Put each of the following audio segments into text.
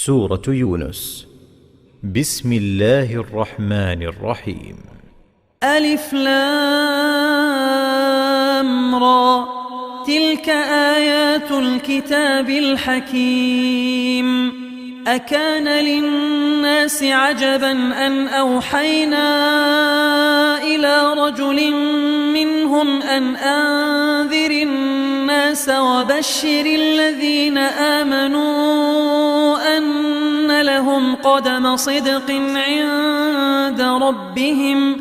سورة يونس. بسم الله الرحمن الرحيم. ألف لام را، تلك آيات الكتاب الحكيم. أكان للناس عجبا أن أوحينا إلى رجل منهم أن أنذر الناس وبشر الذين آمنوا أن لهم قدم صدق عند ربهم.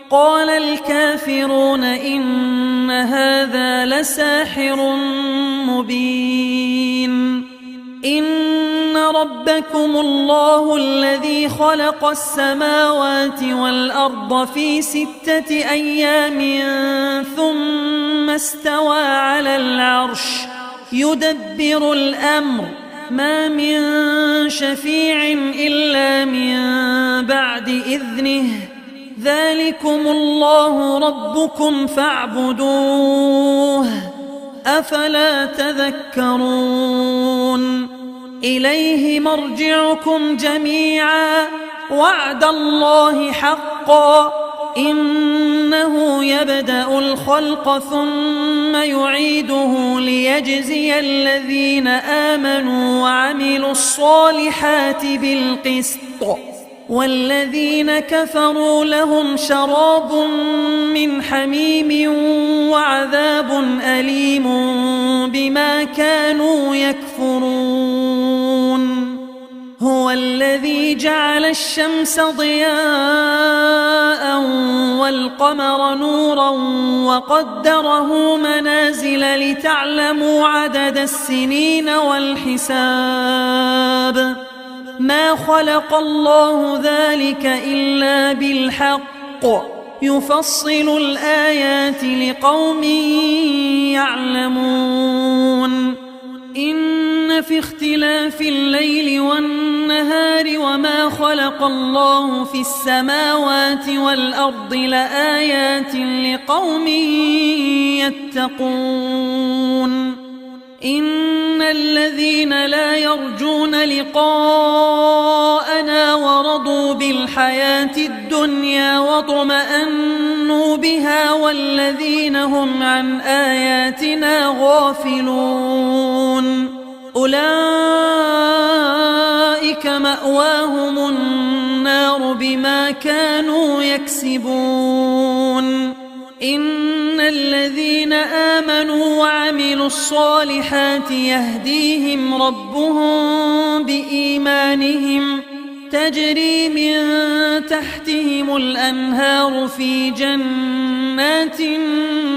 قال الكافرون إن هذا لساحر مبين. إن ربكم الله الذي خلق السماوات والأرض في 6 أيام ثم استوى على العرش يدبر الأمر، ما من شفيع إلا من بعد إذنه. ذلكم الله ربكم فاعبدوه، أفلا تذكرون. إليه مرجعكم جميعا، وعد الله حقا، إنه يبدأ الخلق ثم يعيده ليجزي الذين آمنوا وعملوا الصالحات بالقسط، والذين كفروا لهم شراب من حميم وعذاب أليم بما كانوا يكفرون. هو الذي جعل الشمس ضياء والقمر نورا وقدره منازل لتعلموا عدد السنين والحساب. ما خلق الله ذلك إلا بالحق، يفصل الآيات لقوم يعلمون. إن في اختلاف الليل والنهار وما خلق الله في السماوات والأرض لآيات لقوم يتقون. إن الذين لا يرجون لقاءنا ورضوا بالحياة الدنيا واطمأنوا بها والذين هم عن آياتنا غافلون أولئك مأواهم النار بما كانوا يكسبون. إن الذين آمنوا وعملوا الصالحات يهديهم ربهم بإيمانهم، تجري من تحتهم الأنهار في جنات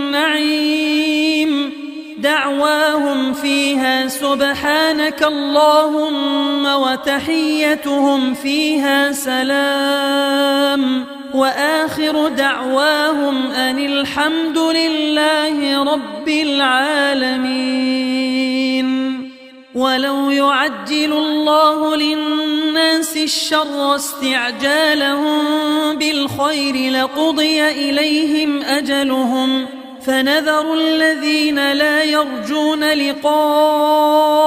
النعيم. دعواهم فيها سبحانك اللهم وتحيتهم فيها سلام، وآخر دعواهم أن الحمد لله رب العالمين. ولو يعجل الله للناس الشر استعجالهم بالخير لقضي إليهم أجلهم، فنذر الذين لا يرجون لقاءنا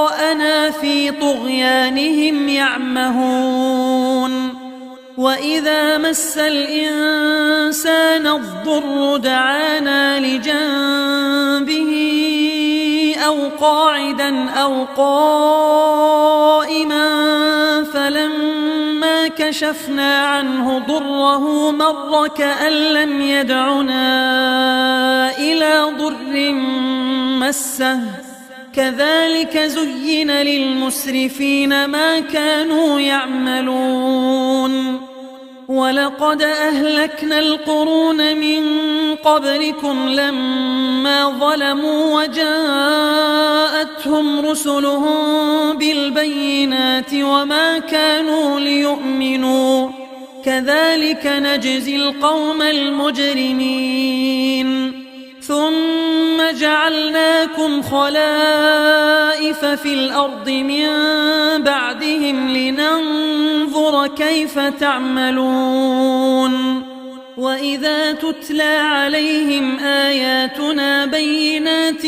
في طغيانهم يعمهون. وإذا مس الإنسان الضر دعانا لجنبه أو قاعدا أو قائما، فلما كشفنا عنه ضره مر كأن لم يدعنا إلى ضر مسه. كذلك زين للمسرفين ما كانوا يعملون. ولقد أهلكنا القرون من قبلكم لما ظلموا وجاءتهم رسلهم بالبينات وما كانوا ليؤمنوا، كذلك نجزي القوم المجرمين. ثم جعلناكم خلائف في الأرض من بعدهم لننظر كيف تعملون. وإذا تتلى عليهم آياتنا بينات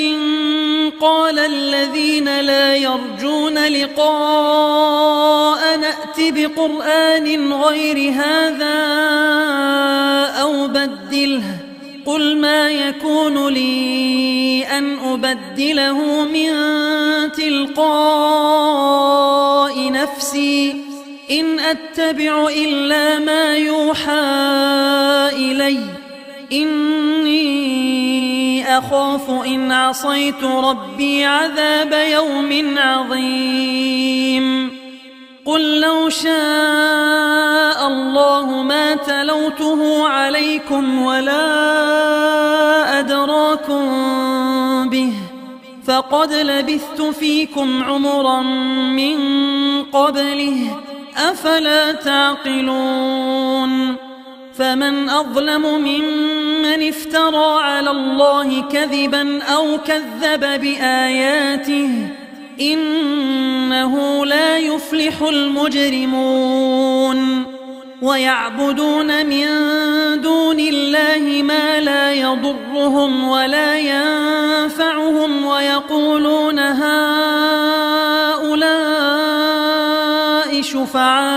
قال الذين لا يرجون لقاءنا يأت بقرآن غير هذا أو بدله قل ما يكون لي أن أبدله من تلقاء نفسي إن أتبع إلا ما يوحى إلي إني أخاف إن عصيت ربي عذاب يوم عظيم قل لو شاء الله ما تلوته عليكم ولا أدراكم به فقد لبثت فيكم عمرا من قبله أفلا تعقلون فمن أظلم ممن افترى على الله كذبا أو كذب بآياته إنه لا يفلح المجرمون ويعبدون من دون الله ما لا يضرهم ولا ينفعهم ويقولون هؤلاء شفعاؤنا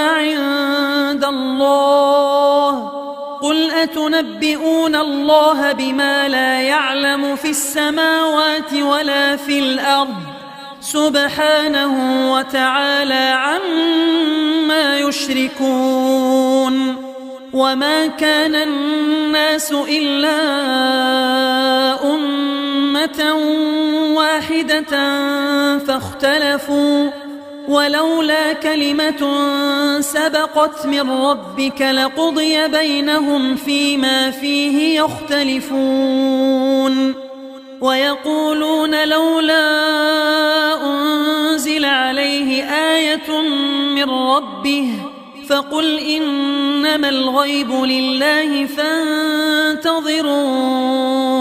عند الله قل أتنبئون الله بما لا يعلم في السماوات ولا في الأرض سبحانه وتعالى عما يشركون وما كان الناس إلا أمة واحدة فاختلفوا ولولا كلمة سبقت من ربك لقضي بينهم فيما فيه يختلفون ويقولون لولا أنزل عليه آية من ربه فقل إنما الغيب لله فانتظروا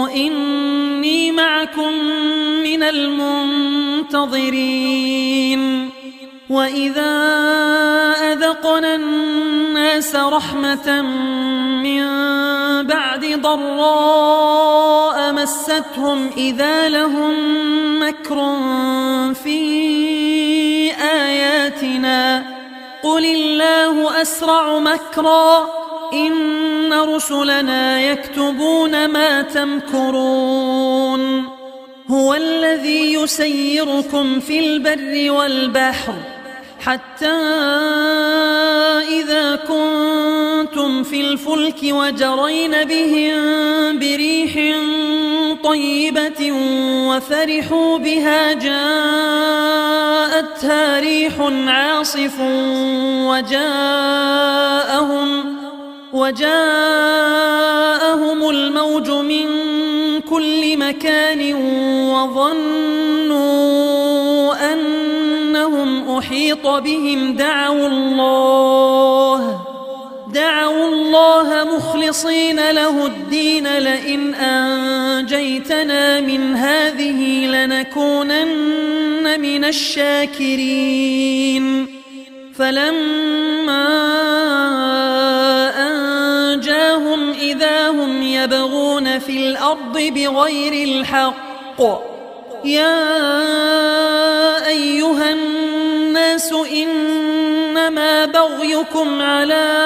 إني معكم من المنتظرين وإذا أذقنا الناس رحمة من بعد ضراء مستهم إذا لهم مكر في آياتنا قل الله أسرع مكرا إن رسلنا يكتبون ما تمكرون هو الذي يسيركم في البر والبحر حتى إذا كنتم في الفلك وجرين بهم بريح طيبة وفرحوا بها جاءتها ريح عاصف وجاءهم الموج من كل مكان وظنوا أنهم أحيط بهم دعوا الله مخلصين له الدين لئن أنجيتنا من هذه لنكونن من الشاكرين فلما أنجاهم إذا هم يبغون في الأرض بغير الحق يا أيها الناس إنما بغيكم على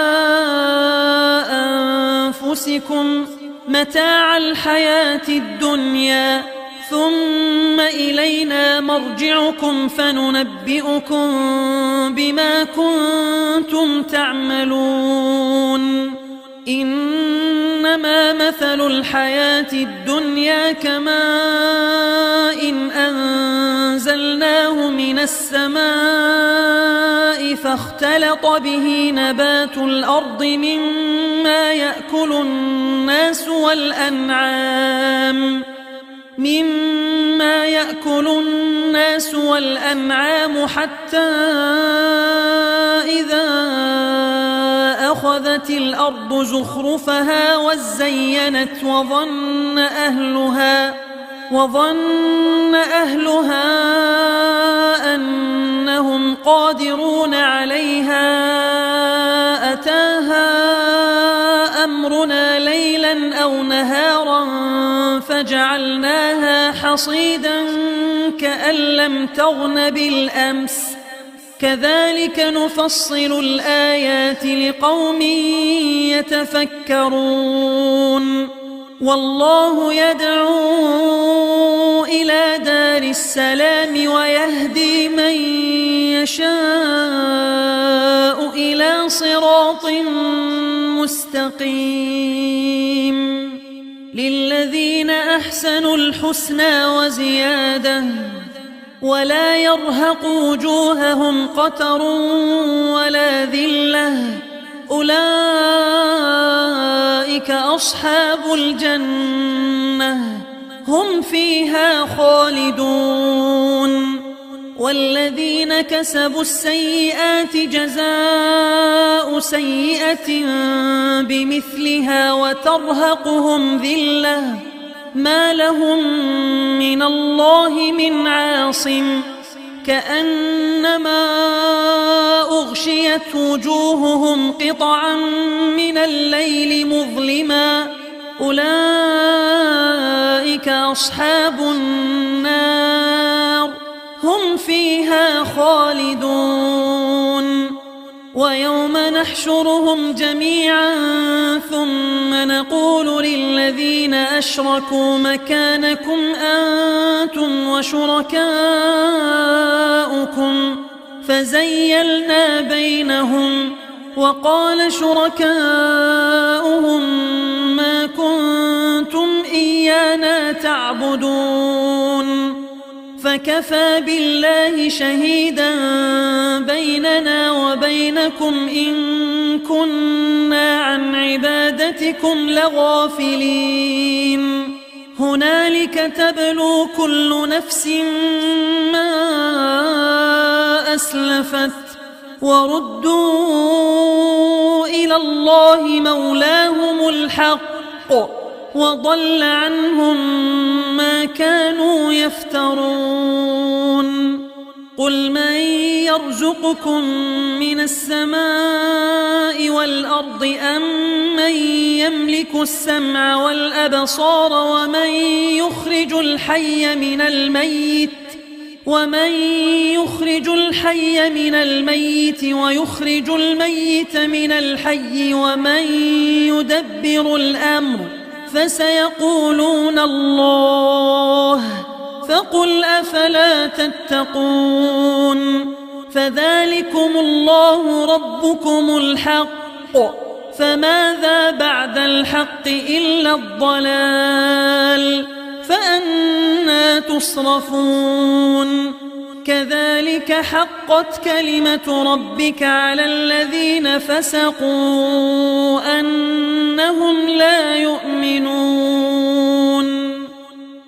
أنفسكم متاع الحياة الدنيا ثم إلينا مرجعكم فننبئكم بما كنتم تعملون إنما مثل الحياة الدنيا كماء إن أنزلناه من السماء فاختلط به نبات الأرض مما يأكل الناس والأنعام حتى إذا أخذت الأرض زخرفها وزينت وظن أهلها أنهم قادرون عليها أتاها أمرنا ليلا أو نهارا فجعلناها حصيدا كأن لم تغن بالأمس كذلك نفصل الآيات لقوم يتفكرون والله يدعو إلى دار السلام ويهدي من يشاء إلى صراط مستقيم للذين أحسنوا الحسنى وزيادة ولا يرهق وجوههم قتر ولا ذلة أولئك أصحاب الجنة هم فيها خالدون والذين كسبوا السيئات جزاء سيئة بمثلها وترهقهم ذلة ما لهم من الله من عاصم كأنما أغشيت وجوههم قطعا من الليل مظلما أولئك أصحاب النار هم فيها خالدون ويوم نحشرهم جميعا ثم نقول للذين أشركوا مكانكم أنتم وشركاؤكم فزيلنا بينهم وقال شركاؤهم ما كنتم إيانا تعبدون فكفى بالله شهيدا بيننا وبينكم إن كنا عن عبادتكم لغافلين هنالك تبلو كل نفس ما أسلفت وردوا إلى الله مولاهم الحق وضل عنهم ما كانوا يفترون قل من يرزقكم من السماء والأرض أم من يملك السمع والأبصار ومن يخرج الحي من الميت ويخرج الميت من الحي ومن يدبر الأمر فسيقولون الله فقل أفلا تتقون فذلكم الله ربكم الحق فماذا بعد الحق إلا الضلال فأنى تصرفون كذلك حقت كلمة ربك على الذين فسقوا أنهم لا يؤمنون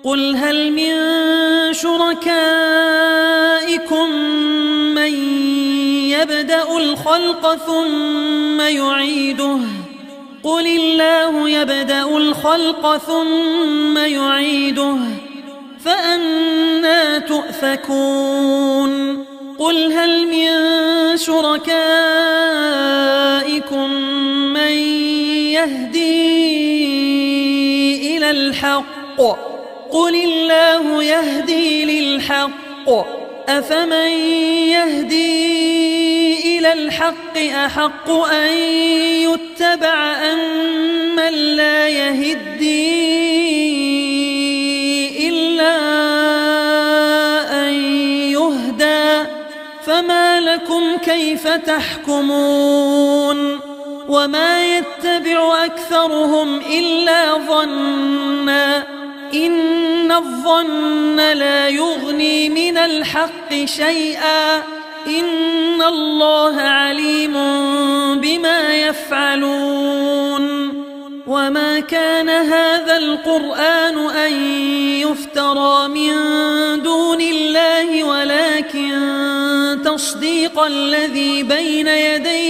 قل هل من شركائكم من يبدأ الخلق ثم يعيده قل الله يبدأ الخلق ثم يعيده فأنى تؤفكون قل هل من شركائكم من يهدي إلى الحق قل الله يهدي للحق أفمن يهدي إلى الحق أحق أن يتبع أم من لا يهدي إلا أن يهدى فما لكم كيف تحكمون وما يتبع أكثرهم إلا ظنا إن الظن لا يغني من الحق شيئا إن الله عليم بما يفعلون وما كان هذا القرآن أن يفترى من دون الله ولكن تصديق الذي بين يديه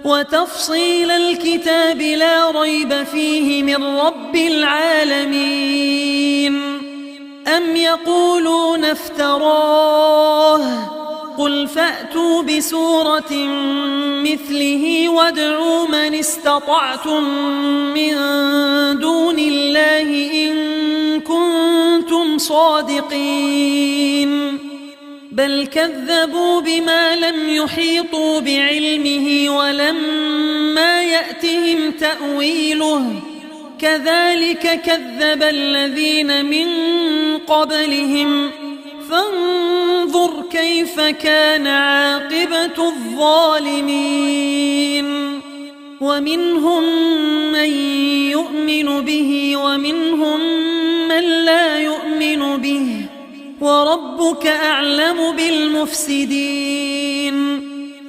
وتفصيل الكتاب لا ريب فيه من رب العالمين أم يقولون افتراه قل فأتوا بسورة مثله وادعوا من استطعتم من دون الله إن كنتم صادقين بل كذبوا بما لم يحيطوا بعلمه ولما يأتهم تأويله كذلك كذب الذين من قبلهم فانظر كيف كان عاقبة الظالمين ومنهم من يؤمن به ومنهم من لا يؤمن به وربك أعلم بالمفسدين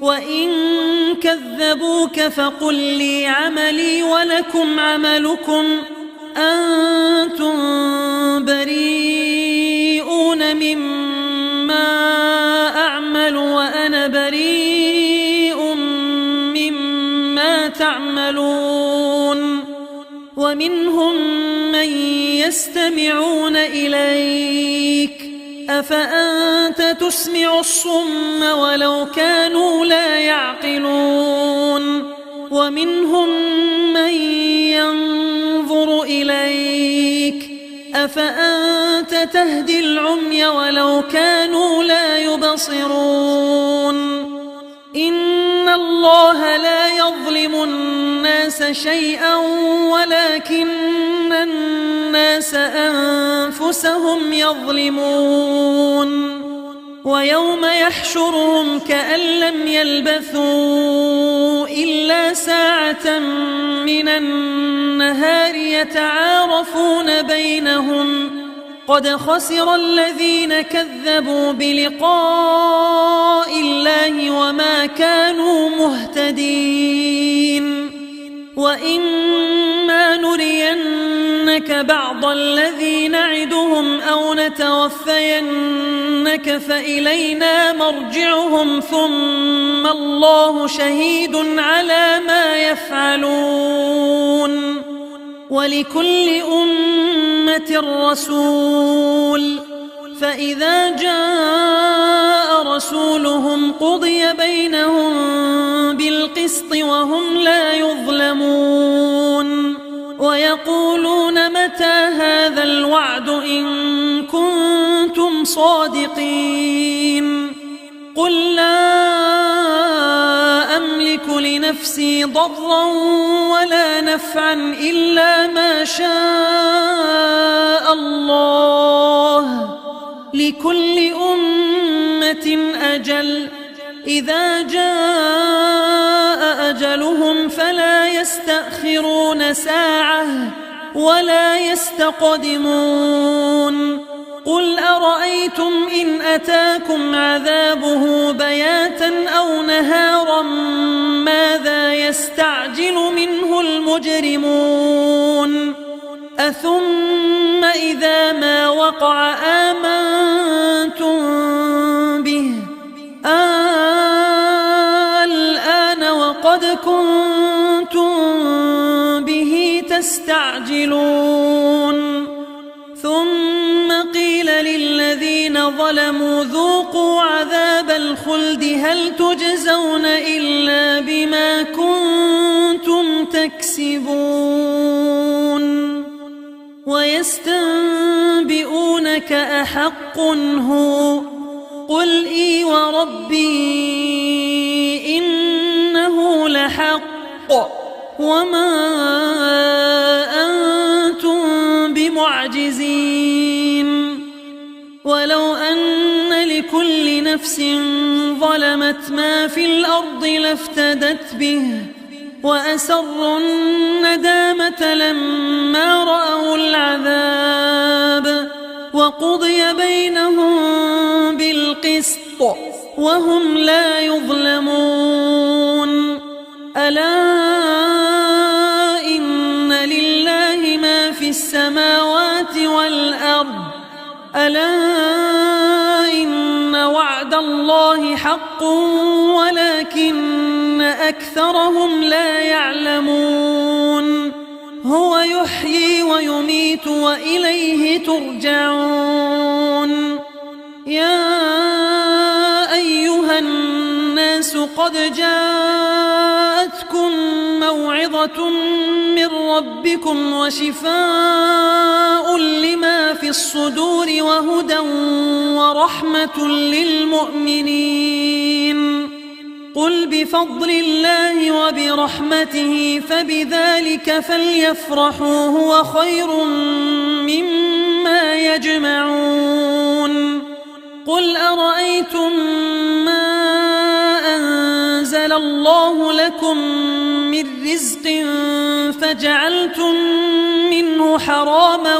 وإن كذبوك فقل لي عملي ولكم عملكم أنتم بريئون مما أعمل وأنا بريء مما تعملون ومنهم من يستمعون إليك أفأنت تسمع الصم ولو كانوا لا يعقلون ومنهم من ينظر إليك أفأنت تهدي العمي ولو كانوا لا يبصرون إن الله لا يظلم الناس شيئا ولكن الناس أنفسهم يظلمون ويوم يحشرهم كأن لم يلبثوا إلا ساعة من النهار يتعارفون بينهم قد خسر الذين كذبوا بلقاء الله وما كانوا مهتدين وإما نرينك بعض الذي نعدهم أو نتوفينك فإلينا مرجعهم ثم الله شهيد على ما يفعلون ولكل أمة رسول فإذا جاء رسولهم قضي بينهم بالقسط وهم لا يظلمون ويقولون متى هذا الوعد إن كنتم صادقين قل لا أملك لنفسي ضرا ولا نفعا إلا ما شاء الله لكل أمة أجل إذا جاء أجلهم فلا يستأخرون ساعة ولا يستقدمون قل أرأيتم إن أتاكم عذابه بياتا أو نهارا ماذا يستعجل منه المجرمون أثم إذا ما وقع آمنتم به الآن وقد كنتم به تستعجلون ثم قيل للذين ظلموا ذوقوا عذاب الخلد هل تجزون إلا بما كنتم تكسبون ويستنبئونك أحق هو قل إي وربي إنه لحق وما أنتم بمعجزين ولو أن لكل نفس ظلمت ما في الأرض لافتدت به وأسروا الندامة لما رأوا العذاب وقضي بينهم بالقسط وهم لا يظلمون ألا إن لله ما في السماوات والأرض ألا إن وعد الله حق ولكن أكثرهم لا يعلمون هو يحيي ويميت وإليه ترجعون يا أيها قد جاءتكم موعظة من ربكم وشفاء لما في الصدور وهدى ورحمة للمؤمنين. قل بفضل الله وبرحمته فبذلك فليفرحوا هو خير مما يجمعون. قل أرأيتم ما أنزل الله لكم من رزق فجعلتم منه حراما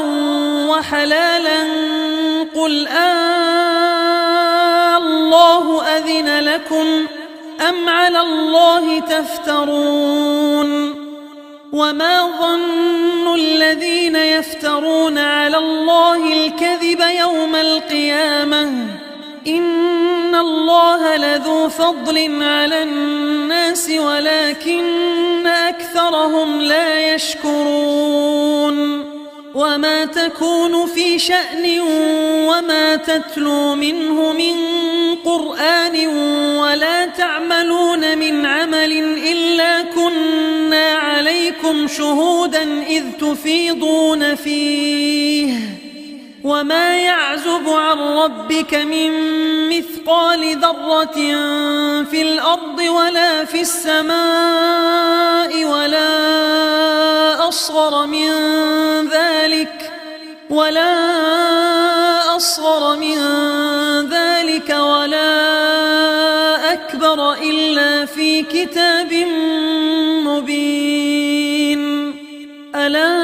وحلالا قل الله أذن لكم أم على الله تفترون. وما ظن الذين يفترون على الله الكذب يوم القيامة إن الله لذو فضل على الناس ولكن أكثرهم لا يشكرون. وما تكون في شأن وما تتلو منه من قرآن ولا تعملون من عمل إلا كنا عليكم شهودا إذ تفيضون فيه. وما يعزب عن ربك من مثقال ذرة في الأرض ولا في السماء ولا أصغر من ذلك ولا أكبر إلا في كتاب مبين. ألا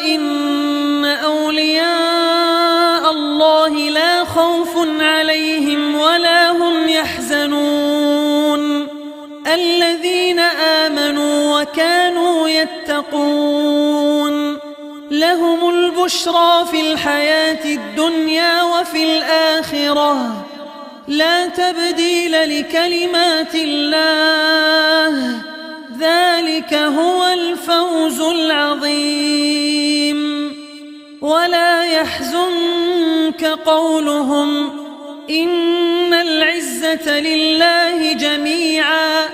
إن أولياء الله لا خوف عليهم ولا هم يحزنون الذين آمنوا وكانوا يتقون. لهم البشرى في الحياة الدنيا وفي الآخرة لا تبديل لكلمات الله ذلك هو الفوز العظيم. ولا يحزنك قولهم إن العزة لله جميعا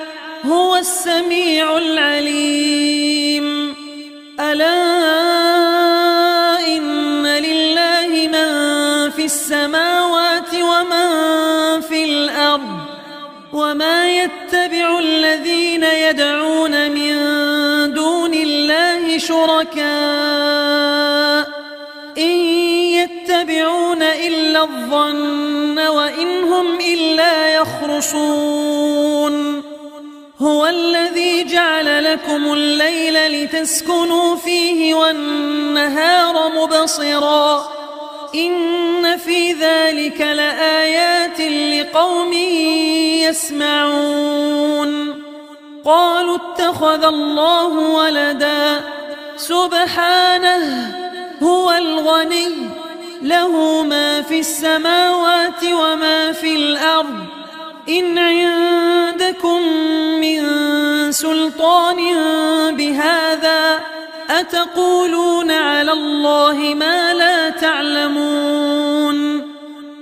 هو السميع العليم. ألا إن لله من في السماوات ومن في الأرض وما يتبع الذين يدعون من دون الله شركاء إن يتبعون إلا الظن وإن هم إلا يخرصون. هو الذي جعل لكم الليل لتسكنوا فيه والنهار مبصرا إن في ذلك لآيات لقوم يسمعون. قالوا اتخذ الله ولدا سبحانه هو الغني له ما في السماوات وما في الأرض إن عندكم من سلطان بهذا أتقولون على الله ما لا تعلمون.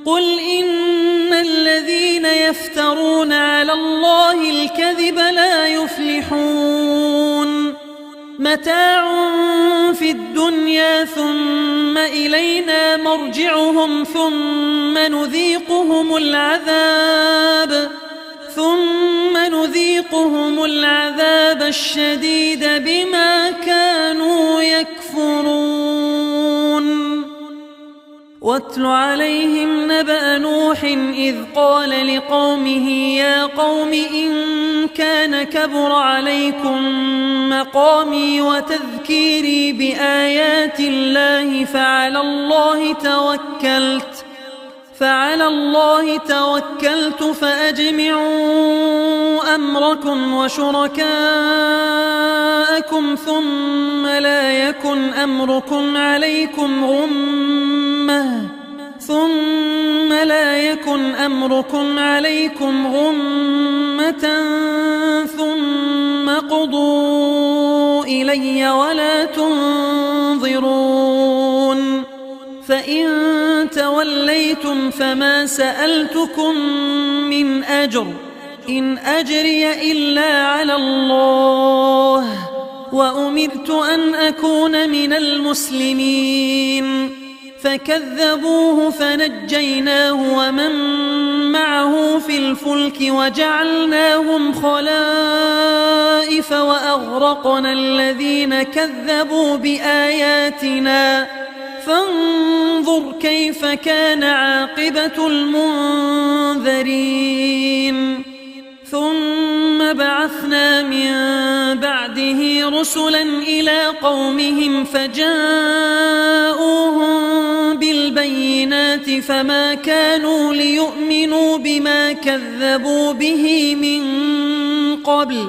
قل إن الذين يفترون على الله الكذب لا يفلحون. متاع في الدنيا ثم إلينا مرجعهم ثم نذيقهم العذاب الشديد بما كانوا يكفرون. واتل عليهم نبأ نوح إذ قال لقومه يا قوم إن كان كبر عليكم مقامي وتذكيري بآيات الله فعلى الله توكلت فأجمعوا أمركم وشركاءكم ثم لا يكن أمركم عليكم غمة ثم قضوا إلي ولا تنظرون. فإن توليتم فما سألتكم من أجر إن أجري إلا على الله وأمرت أن أكون من المسلمين فكذبوه فنجيناه ومن معه في الفلك وجعلناهم خلائف وأغرقنا الذين كذبوا بآياتنا فانظر كيف كان عاقبة المنذرين ثم بعثنا من بعده رسلا إلى قومهم فجاءوهم بالبينات فما كانوا ليؤمنوا بما كذبوا به من قبل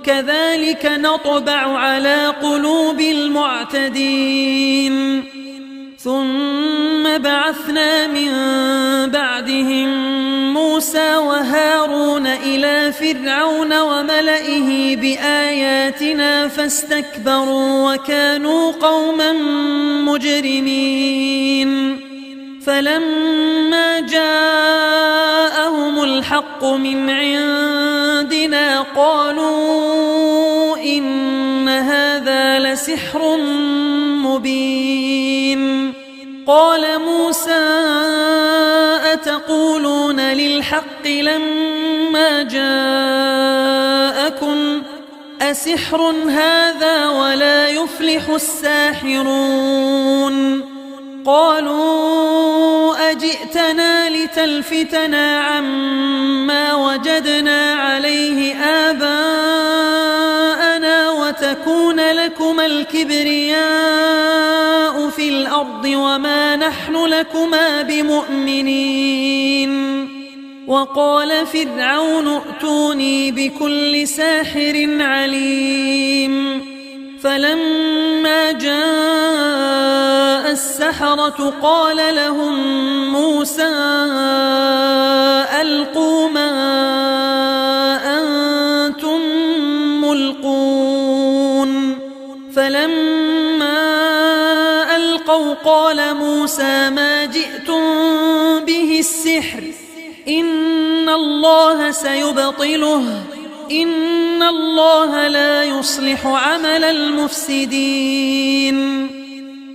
كذلك نطبع على قلوب المعتدين ثم بعثنا من بعدهم موسى وهارون إلى فرعون وملئه بآياتنا فاستكبروا وكانوا قوما مجرمين فلما جاءهم الحق من عندنا قالوا إن هذا لسحر مبين قال موسى أتقولون للحق لما جاءكم أسحر هذا ولا يفلح الساحرون قالوا أجئتنا لتلفتنا عما وجدنا عليه آباءنا وتكون لكما الكبرياء في الأرض وما نحن لكما بمؤمنين وقال فرعون ائتوني بكل ساحر عليم فلما جاء السحرة قال لهم موسى ألقوا ما أنتم ملقون فلما ألقوا قال موسى ما جئتم به السحر إن الله سيبطله إن الله لا يصلح عمل المفسدين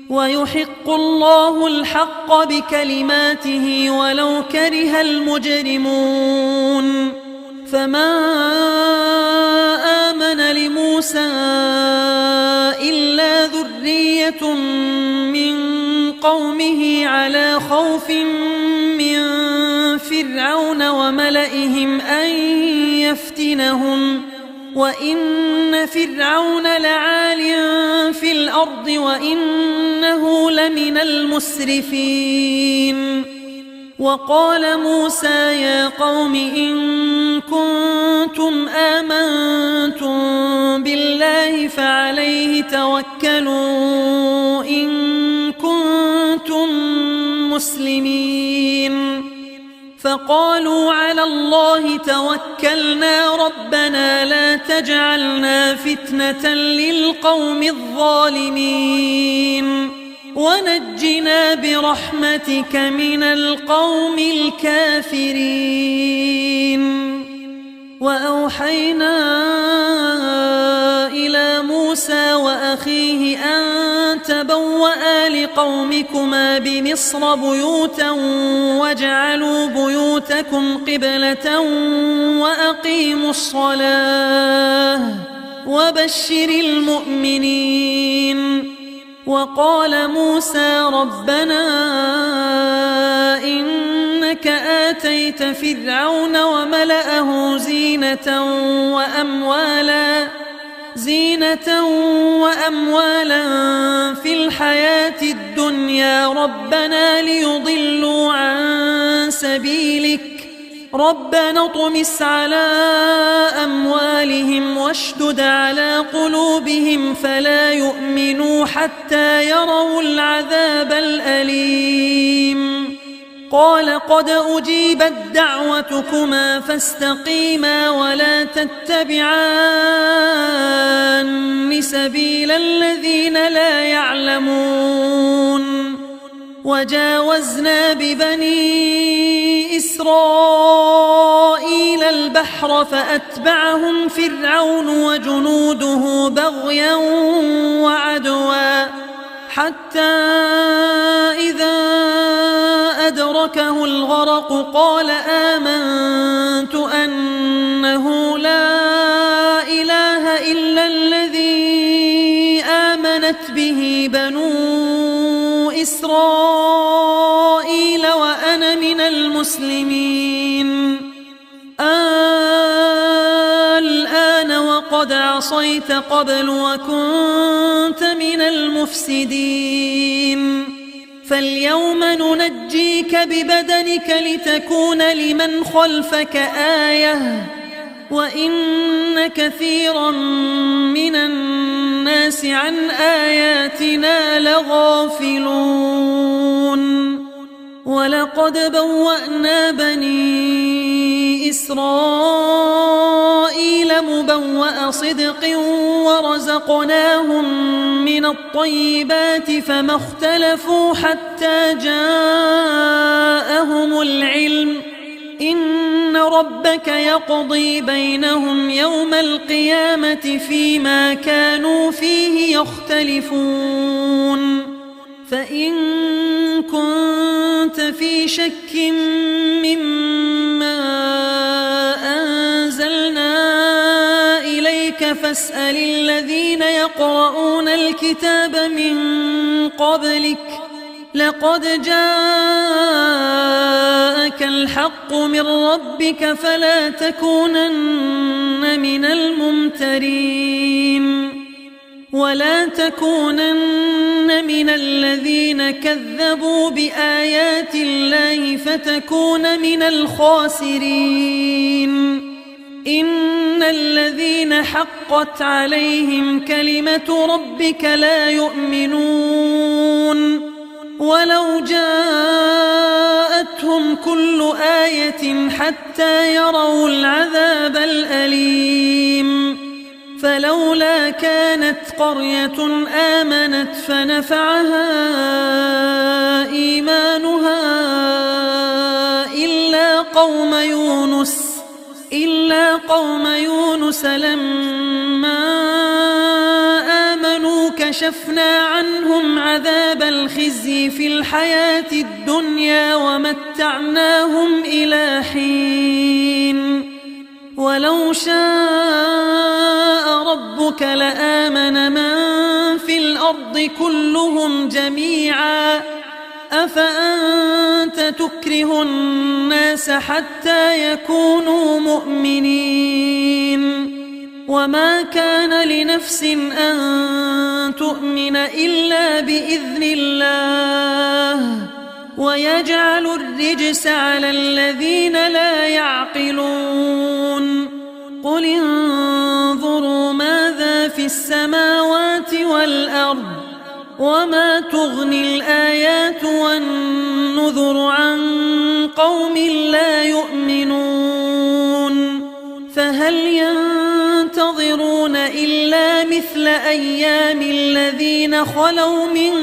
ويحق الله الحق بكلماته ولو كره المجرمون فما آمن لموسى إلا ذرية من قومه على خوف من فرعون وملئهم أن يفتنهم وإن فرعون لعال في الأرض وإنه لمن المسرفين وقال موسى يا قوم إن كنتم آمنتم بالله فعليه توكلوا إن كنتم مسلمين فقالوا على الله توكلنا ربنا لا تجعلنا فتنة للقوم الظالمين ونجنا برحمتك من القوم الكافرين وأوحينا إلى موسى وأخيه أن تبوأ لقومكما بمصر بيوتا واجعلوا بيوتكم قبلة وأقيموا الصلاة وبشر المؤمنين وقال موسى ربنا إنك آتيت فرعون وملأه زينة وأموالا في الحياة الدنيا ربنا ليضلوا عن سبيلك ربنا اطمس على أموالهم واشدد على قلوبهم فلا يؤمنوا حتى يروا العذاب الأليم قال قد أجيبت دعوتكما فاستقيما ولا تتبعان سبيل الذين لا يعلمون وجاوزنا ببني إسرائيل البحر البحر فأتبعهم فرعون وجنوده بغيا وعدوا حتى إذا أدركه الغرق قال آمنت أنه لا إله إلا الذي آمنت به بنو إسرائيل وأنا من المسلمين الآن وقد عصيت قبل وكنت من المفسدين فاليوم ننجيك ببدنك لتكون لمن خلفك آية وإن كثيرا من الناس عن آياتنا لغافلون ولقد بوأنا بني إسرائيل مبوأ صدق ورزقناهم من الطيبات فما اختلفوا حتى جاءهم العلم إن ربك يقضي بينهم يوم القيامة فيما كانوا فيه يختلفون فإن كنت في شك مما أنزلنا إليك فاسأل الذين يقرؤون الكتاب من قبلك لقد جاءك الحق من ربك فلا تكونن من الممترين ولا تكونن من الذين كذبوا بآيات الله فتكون من الخاسرين إن الذين حقت عليهم كلمة ربك لا يؤمنون ولو جاءتهم كل آية حتى يروا العذاب الأليم فلولا كانت قرية آمنت فنفعها إيمانها إلا قوم يونس لما آمنوا كشفنا عنهم عذاب الخزي في الحياة الدنيا ومتعناهم إلى حين ولو شاء ربك لآمن من في الأرض كلهم جميعا أفأنت تكره الناس حتى يكونوا مؤمنين وما كان لنفس أن تؤمن إلا بإذن الله ويجعل الرجس على الذين لا يعقلون قل انظروا ماذا في السماوات والأرض وما تغني الآيات والنذر عن قوم لا يؤمنون فهل ينتظرون إلا مثل أيام الذين خلوا من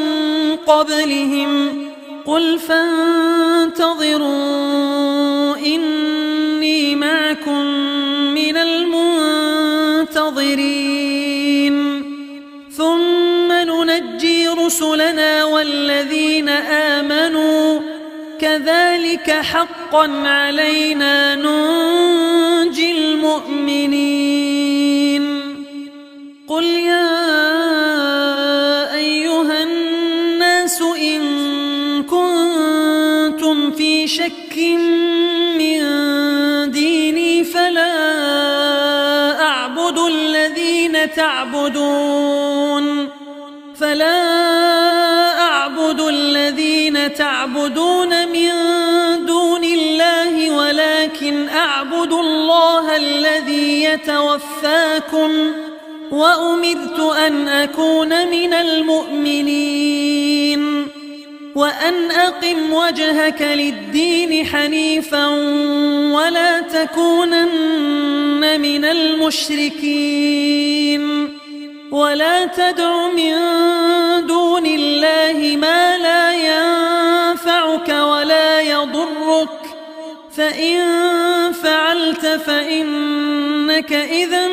قبلهم قل فانتظروا إني معكم من المنتظرين ثم ننجي رسلنا والذين آمنوا كذلك حقا علينا ننجي المؤمنين قل يا أيها الناس إن كنتم في شك من ديني فلا أعبد الذين تعبدون من دون الله ولكن أعبد الله الذي يتوفاكم وأمرت أن أكون من المؤمنين وأن أقم وجهك للدين حنيفا ولا تكونن من المشركين ولا تدع من دون الله ما لا ينفعك ولا يضرك فإن فعلت فإنك إذن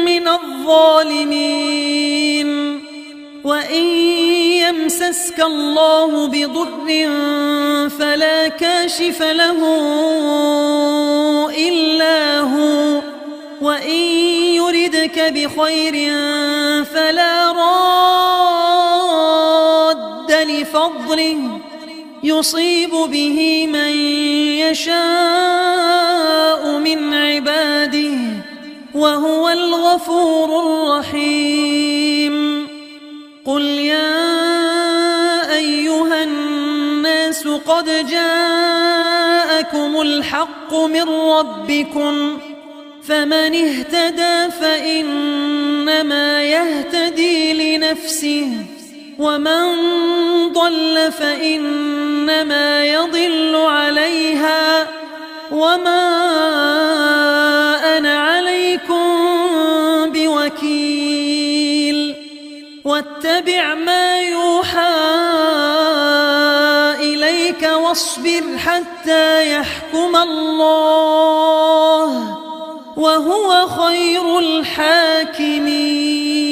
من الظالمين وإن يمسسك الله بضر فلا كاشف له إلا هو وإن يردك بخير فلا راد لفضله يصيب به من يشاء من عباده وهو الغفور الرحيم قل يا أيها الناس قد جاءكم الحق من ربكم فمن اهتدى فإنما يهتدي لنفسه ومن ضل فإنما يضل عليها وما أنا عليكم بوكيل واتبع ما يوحى إليك واصبر حتى يحكم الله وهو خير الحاكمين